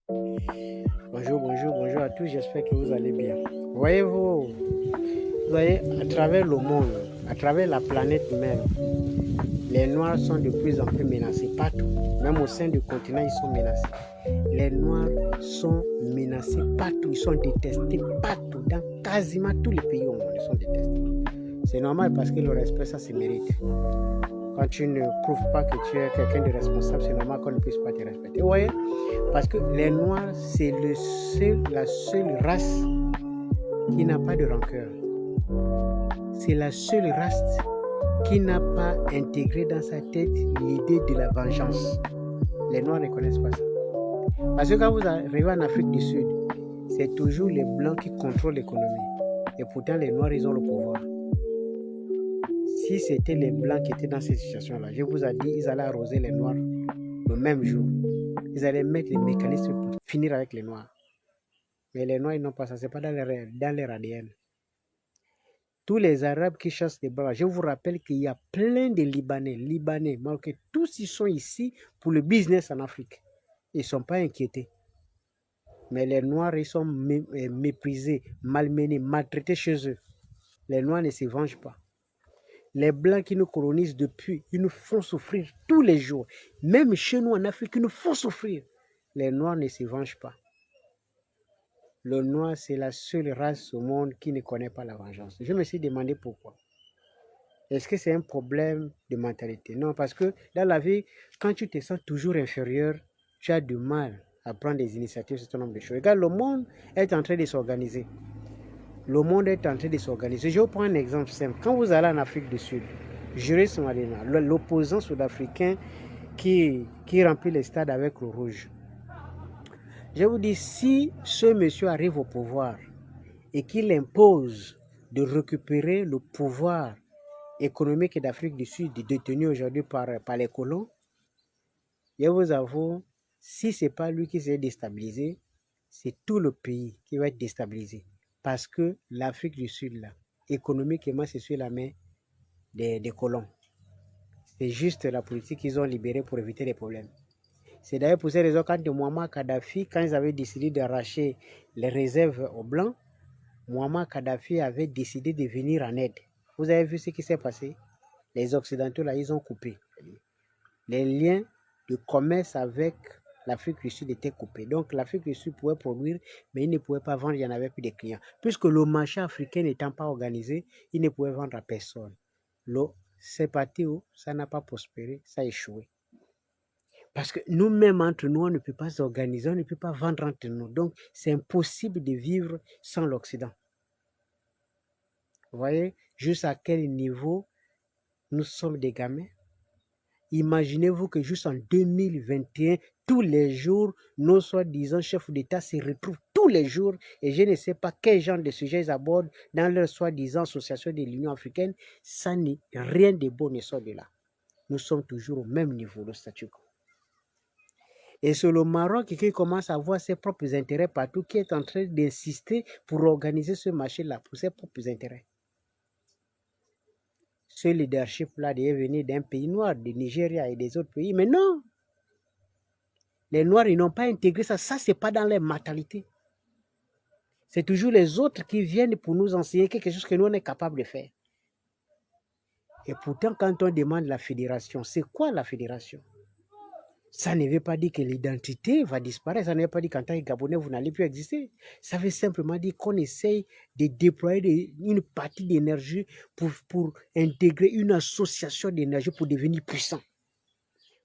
Bonjour à tous, j'espère que vous allez bien. Voyez, à travers le monde, à travers la planète même, les Noirs sont de plus en plus menacés partout. Même au sein du continent, ils sont menacés. Les Noirs sont menacés partout, ils sont détestés partout, dans quasiment tous les pays au monde, ils sont détestés. C'est normal parce que le respect, ça se mérite. Quand tu ne prouves pas que tu es quelqu'un de responsable, c'est normal qu'on ne puisse pas te respecter. Vous voyez, parce que les Noirs, c'est la seule race qui n'a pas de rancœur. C'est la seule race qui n'a pas intégré dans sa tête l'idée de la vengeance. Les Noirs ne connaissent pas ça. Parce que quand vous arrivez en Afrique du Sud, c'est toujours les Blancs qui contrôlent l'économie. Et pourtant, les Noirs, ils ont le pouvoir. Si c'était les Blancs qui étaient dans cette situation-là, je vous ai dit, ils allaient arroser les Noirs le même jour. Ils allaient mettre les mécanismes pour finir avec les Noirs. Mais les Noirs, ils n'ont pas ça. Ce n'est pas dans leur ADN. Tous les Arabes qui chassent les Blancs, je vous rappelle qu'il y a plein de Libanais, Marocains, tous ils sont ici pour le business en Afrique. Ils ne sont pas inquiétés. Mais les Noirs, ils sont méprisés, malmenés, maltraités chez eux. Les Noirs ne se vengent pas. Les Blancs qui nous colonisent depuis, ils nous font souffrir tous les jours. Même chez nous en Afrique, ils nous font souffrir. Les Noirs ne se vengent pas. Le Noir, c'est la seule race au monde qui ne connaît pas la vengeance. Je me suis demandé pourquoi. Est-ce que c'est un problème de mentalité? Non, parce que dans la vie, quand tu te sens toujours inférieur, tu as du mal à prendre des initiatives sur un certain nombre de choses. Regarde, le monde est en train de s'organiser. Le monde est en train de s'organiser. Je vais vous prendre un exemple simple. Quand vous allez en Afrique du Sud, Julius Malema, l'opposant sud-africain qui remplit les stades avec le rouge. Je vous dis, si ce monsieur arrive au pouvoir et qu'il impose de récupérer le pouvoir économique d'Afrique du Sud détenu aujourd'hui par les colons, je vous avoue, si ce n'est pas lui qui s'est déstabilisé, c'est tout le pays qui va être déstabilisé. Parce que l'Afrique du Sud, là, économiquement, c'est sur la main des colons. C'est juste la politique qu'ils ont libérée pour éviter les problèmes. C'est d'ailleurs pour ces raisons quand Muammar Kadhafi, quand ils avaient décidé d'arracher les réserves aux Blancs, Muammar Kadhafi avait décidé de venir en aide. Vous avez vu ce qui s'est passé? Les Occidentaux, là, ils ont coupé. Les liens de commerce avec l'Afrique du Sud étaient coupés. Donc, l'Afrique du Sud pouvait produire, mais il ne pouvait pas vendre, il n'y en avait plus de clients. Puisque le marché africain n'étant pas organisé, il ne pouvait vendre à personne. C'est parti où ça n'a pas prospéré, ça a échoué. Parce que nous-mêmes, entre nous, on ne peut pas s'organiser, on ne peut pas vendre entre nous. Donc, c'est impossible de vivre sans l'Occident. Vous voyez, jusqu'à quel niveau nous sommes des gamins? Imaginez-vous que juste en 2021, tous les jours, nos soi-disant chefs d'État se retrouvent tous les jours et je ne sais pas quel genre de sujet ils abordent dans leur soi-disant association de l'Union africaine. Ça n'est rien de bon ne sort de là. Nous sommes toujours au même niveau de statu quo. Et c'est le Maroc qui commence à avoir ses propres intérêts partout, qui est en train d'insister pour organiser ce marché-là, pour ses propres intérêts. Ce leadership-là devait venir d'un pays noir, du Nigeria et des autres pays, mais non. Les Noirs, ils n'ont pas intégré ça. Ça, ce n'est pas dans leur mentalité. C'est toujours les autres qui viennent pour nous enseigner quelque chose que nous, on est capable de faire. Et pourtant, quand on demande la fédération, c'est quoi la fédération? Ça ne veut pas dire que l'identité va disparaître. Ça ne veut pas dire qu'en tant que Gabonais, vous n'allez plus exister. Ça veut simplement dire qu'on essaye de déployer une partie d'énergie pour intégrer une association d'énergie pour devenir puissant.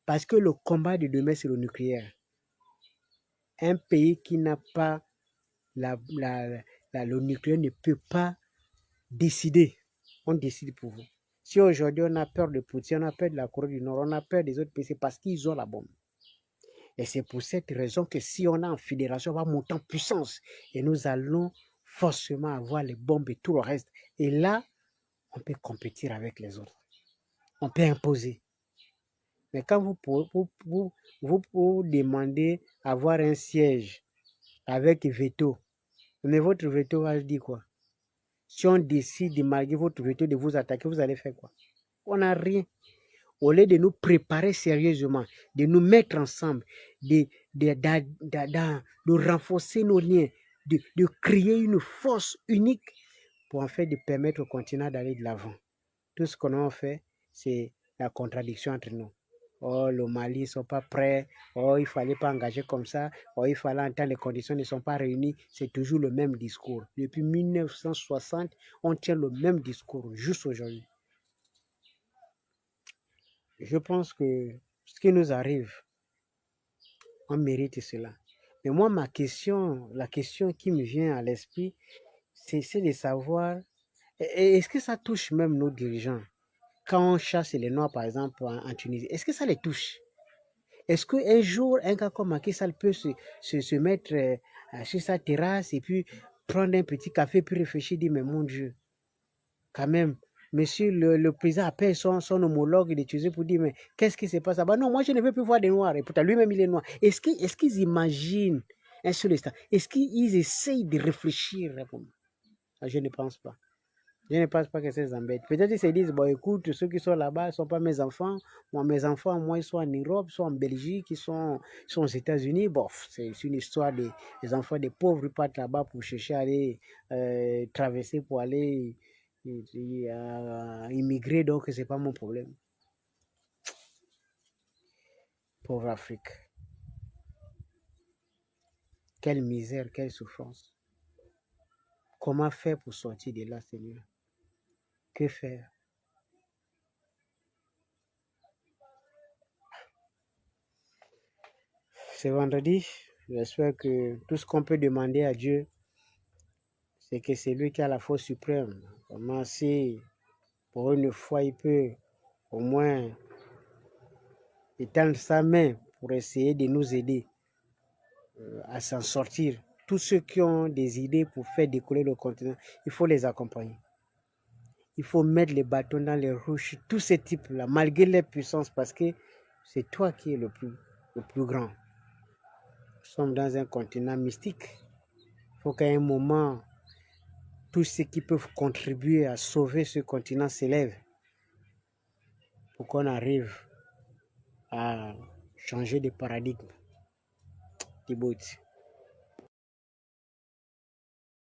Parce que le combat de demain, c'est le nucléaire. Un pays qui n'a pas le nucléaire ne peut pas décider. On décide pour vous. Si aujourd'hui on a peur de Poutine, on a peur de la Corée du Nord, on a peur des autres pays, c'est parce qu'ils ont la bombe. Et c'est pour cette raison que si on est en fédération, on va monter en puissance. Et nous allons forcément avoir les bombes et tout le reste. Et là, on peut compétir avec les autres. On peut imposer. Mais quand vous demandez avoir un siège avec veto, mais votre veto va dire quoi? Si on décide de malgré votre veto de vous attaquer, vous allez faire quoi? On n'a rien. Au lieu de nous préparer sérieusement, de nous mettre ensemble, de de renforcer nos liens, de créer une force unique pour en fait de permettre au continent d'aller de l'avant. Tout ce qu'on a fait, c'est la contradiction entre nous. Oh, le Mali ne sont pas prêts. Oh, il ne fallait pas engager comme ça. Oh, il fallait entendre, les conditions ne sont pas réunies. C'est toujours le même discours. Depuis 1960, on tient le même discours, juste aujourd'hui. Je pense que ce qui nous arrive, on mérite cela. Mais moi, la question qui me vient à l'esprit, c'est de savoir, est-ce que ça touche même nos dirigeants? Quand on chasse les Noirs, par exemple, en Tunisie, est-ce que ça les touche? Est-ce qu'un jour, un gars comme Macky Sall peut se mettre sur sa terrasse et puis prendre un petit café puis réfléchir, dire, mais mon Dieu, quand même, monsieur le président appelle son homologue d'utiliser pour dire, mais qu'est-ce qui se passe là-bas? Non, moi je ne veux plus voir des Noirs. Et pourtant, lui-même, il est noir. Est-ce qu'ils imaginent un seul instant? Est-ce qu'ils essayent de réfléchir? Je ne pense pas. Je ne pense pas que ça les embête. Peut-être qu'ils se disent, bon, écoute, ceux qui sont là-bas ne sont pas mes enfants. Moi, mes enfants, moi, ils sont en Europe, ils sont en Belgique, ils sont aux États-Unis. Bon, c'est une histoire des enfants des pauvres qui partent là-bas pour chercher à aller traverser, pour aller immigrer. Donc, ce n'est pas mon problème. Pauvre Afrique. Quelle misère, quelle souffrance. Comment faire pour sortir de là, Seigneur? Que faire? C'est vendredi. J'espère que tout ce qu'on peut demander à Dieu, c'est que c'est lui qui a la force suprême. Comment si, pour une fois, il peut au moins étendre sa main pour essayer de nous aider à s'en sortir. Tous ceux qui ont des idées pour faire décoller le continent, il faut les accompagner. Il faut mettre les bâtons dans les roues, tous ces types-là, malgré leur puissance, parce que c'est toi qui es le plus grand. Nous sommes dans un continent mystique. Il faut qu'à un moment, tous ceux qui peuvent contribuer à sauver ce continent s'élèvent pour qu'on arrive à changer de paradigme. Djibouti.